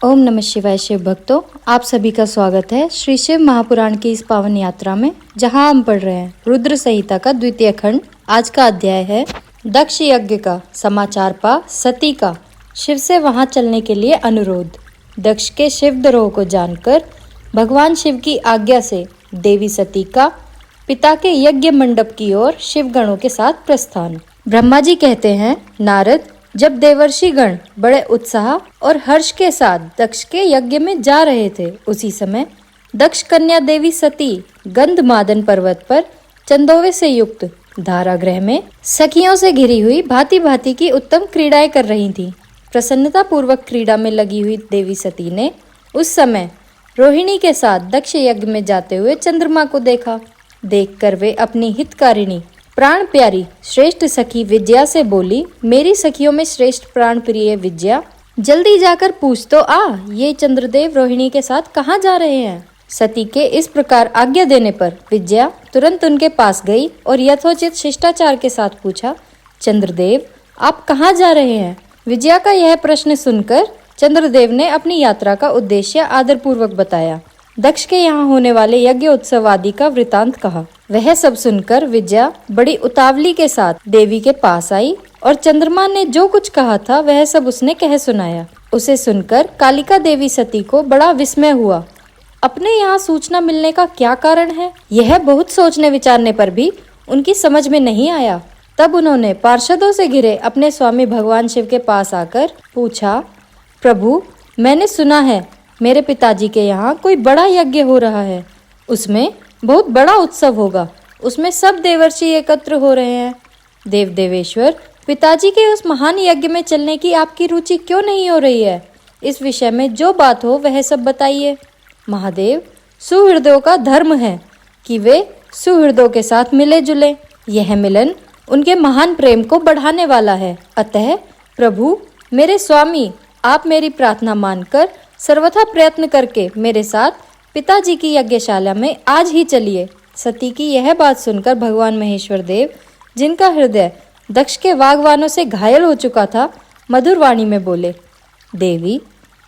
ओम नमः शिवाय। शिव भक्तों, आप सभी का स्वागत है श्री शिव महापुराण की इस पावन यात्रा में, जहां हम पढ़ रहे हैं रुद्र संहिता का द्वितीय खंड। आज का अध्याय है दक्ष यज्ञ का समाचार पा सती का शिव से वहां चलने के लिए अनुरोध। दक्ष के शिवद्रोह को जानकर भगवान शिव की आज्ञा से देवी सती का पिता के यज्ञ मंडप की ओर शिवगणों के साथ प्रस्थान। ब्रह्मा जी कहते हैं, नारद, जब देवर्षि गण बड़े उत्साह और हर्ष के साथ दक्ष के यज्ञ में जा रहे थे, उसी समय दक्ष कन्या देवी सती गंधमादन पर्वत पर चंदोवे से युक्त धारागृह में सखियों से घिरी हुई भांति भांति की उत्तम क्रीड़ाएं कर रही थीं। प्रसन्नता पूर्वक क्रीड़ा में लगी हुई देवी सती ने उस समय रोहिणी के साथ दक्ष यज्ञ में जाते हुए चंद्रमा को देखा। देखकर वे अपनी हितकारिणी प्राण प्यारी श्रेष्ठ सखी विजया से बोली, मेरी सखियों में श्रेष्ठ प्राण प्रिय विजया, जल्दी जाकर पूछ तो आ, ये चंद्रदेव रोहिणी के साथ कहाँ जा रहे हैं। सती के इस प्रकार आज्ञा देने पर विजया तुरंत उनके पास गई और यथोचित शिष्टाचार के साथ पूछा, चंद्रदेव, आप कहाँ जा रहे हैं। विजया का यह प्रश्न सुनकर चंद्रदेव ने अपनी यात्रा का उद्देश्य आदर पूर्वक बताया। दक्ष के यहाँ होने वाले यज्ञ उत्सव आदि का वृतांत कहा। वह सब सुनकर विजया बड़ी उतावली के साथ देवी के पास आई और चंद्रमा ने जो कुछ कहा था वह सब उसने कह सुनाया। उसे सुनकर कालिका देवी सती को बड़ा विस्मय हुआ। अपने यहाँ सूचना मिलने का क्या कारण है, यह बहुत सोचने विचारने पर भी उनकी समझ में नहीं आया। तब उन्होंने पार्षदों से घिरे अपने स्वामी भगवान शिव के पास आकर पूछा, प्रभु, मैंने सुना है मेरे पिताजी के यहाँ कोई बड़ा यज्ञ हो रहा है, उसमें बहुत बड़ा उत्सव होगा, उसमें सब देवर्षि एकत्र हो रहे हैं। देव देवेश्वर, पिताजी के उस महान यज्ञ में चलने की आपकी रुचि क्यों नहीं हो रही है। इस विषय में जो बात हो वह सब बताइए। महादेव, सुहृदयों का धर्म है कि वे सुहृदों के साथ मिले जुले। यह मिलन उनके महान प्रेम को बढ़ाने वाला है। अतः प्रभु, मेरे स्वामी, आप मेरी प्रार्थना मानकर सर्वथा प्रयत्न करके मेरे साथ पिताजी की यज्ञशाला में आज ही चलिए। सती की यह बात सुनकर भगवान महेश्वर देव, जिनका हृदय दक्ष के वाग्वानों से घायल हो चुका था, मधुर वाणी में बोले, देवी,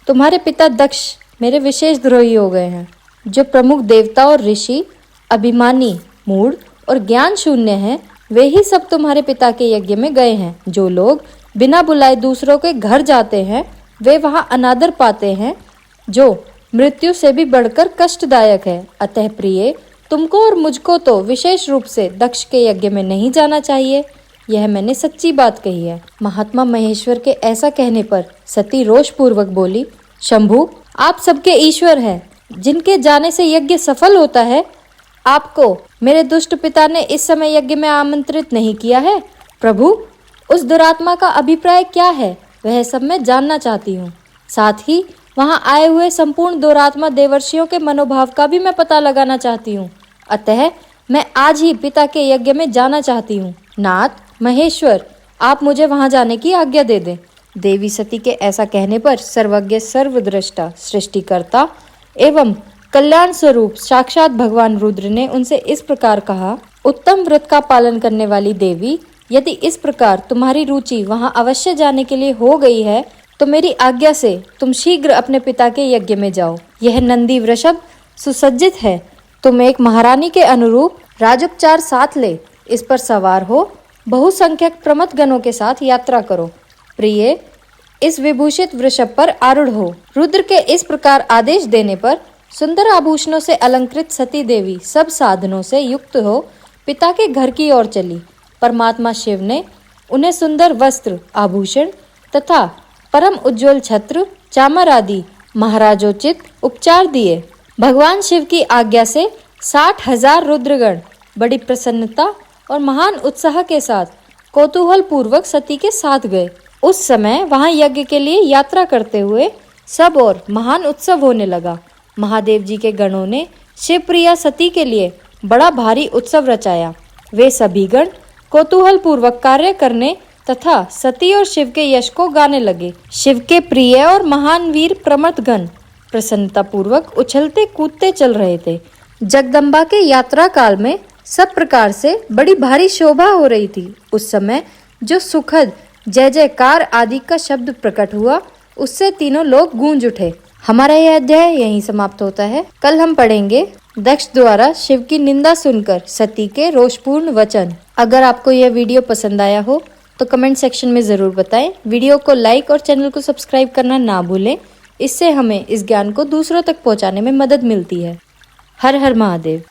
तुम्हारे पिता दक्ष मेरे विशेष द्रोही हो गए हैं। जो प्रमुख देवता और ऋषि अभिमानी, मूढ़ और ज्ञान शून्य हैं, वे ही सब तुम्हारे पिता के यज्ञ में गए हैं। जो लोग बिना बुलाए दूसरों के घर जाते हैं, वे वहां अनादर पाते हैं, जो मृत्यु से भी बढ़कर कष्टदायक है। अतः प्रिय, तुमको और मुझको तो विशेष रूप से दक्ष के यज्ञ में नहीं जाना चाहिए। यह मैंने सच्ची बात कही है। महात्मा महेश्वर के ऐसा कहने पर सती रोष पूर्वक बोली, शंभु, आप सबके ईश्वर हैं, जिनके जाने से यज्ञ सफल होता है। आपको मेरे दुष्ट पिता ने इस समय यज्ञ में आमंत्रित नहीं किया है। प्रभु, उस दुरात्मा का अभिप्राय क्या है, वह सब मैं जानना चाहती हूँ। साथ ही वहां आए हुए संपूर्ण दुरात्मा देवर्षियों के मनोभाव का भी मैं पता लगाना चाहती हूँ। अतः मैं आज ही पिता के यज्ञ में जाना चाहती हूँ। नाथ महेश्वर, आप मुझे वहां जाने की आज्ञा दे दें। देवी सती के ऐसा कहने पर सर्वज्ञ, सर्वद्रष्टा, सृष्टिकर्ता एवं कल्याण स्वरूप साक्षात भगवान रुद्र ने उनसे इस प्रकार कहा, उत्तम व्रत का पालन करने वाली देवी, यदि इस प्रकार तुम्हारी रुचि वहां अवश्य जाने के लिए हो गई है, तो मेरी आज्ञा से तुम शीघ्र अपने पिता के यज्ञ में जाओ। यह नंदी वृषभ सुसज्जित है। तुम एक महारानी के अनुरूप राजोपचार साथ ले, इस पर सवार हो, बहुसंख्यक प्रमथ गणों के साथ यात्रा करो। प्रिय, इस विभूषित वृषभ पर आरूढ़ हो। रुद्र के इस प्रकार आदेश देने पर सुंदर आभूषणों से अलंकृत सती देवी सब साधनों से युक्त हो पिता के घर की ओर चली। परमात्मा शिव ने उन्हें सुंदर वस्त्र, आभूषण तथा परम उज्ज्वल छत्र, चामर आदि महाराजोचित उपचार दिए। भगवान शिव की आज्ञा से 60,000 रुद्रगण बड़ी प्रसन्नता और महान उत्साह के साथ कौतूहल पूर्वक सती के साथ गए। उस समय वहां यज्ञ के लिए यात्रा करते हुए सब और महान उत्सव होने लगा। महादेव जी के गणों ने शिव प्रिया सती के लिए बड़ा भारी उत्सव रचाया। वे सभी गण कौतूहल पूर्वक कार्य करने तथा सती और शिव के यश को गाने लगे। शिव के प्रिय और महान वीर प्रमथ गण प्रसन्नता पूर्वक उछलते कूदते चल रहे थे। जगदम्बा के यात्रा काल में सब प्रकार से बड़ी भारी शोभा हो रही थी। उस समय जो सुखद जय जयकार आदि का शब्द प्रकट हुआ, उससे तीनों लोग गूंज उठे। हमारा यह अध्याय यहीं समाप्त होता है। कल हम पढ़ेंगे दक्ष द्वारा शिव की निंदा सुनकर सती के रोषपूर्ण वचन। अगर आपको यह वीडियो पसंद आया हो तो कमेंट सेक्शन में जरूर बताएं। वीडियो को लाइक और चैनल को सब्सक्राइब करना ना भूलें। इससे हमें इस ज्ञान को दूसरों तक पहुंचाने में मदद मिलती है। हर हर महादेव।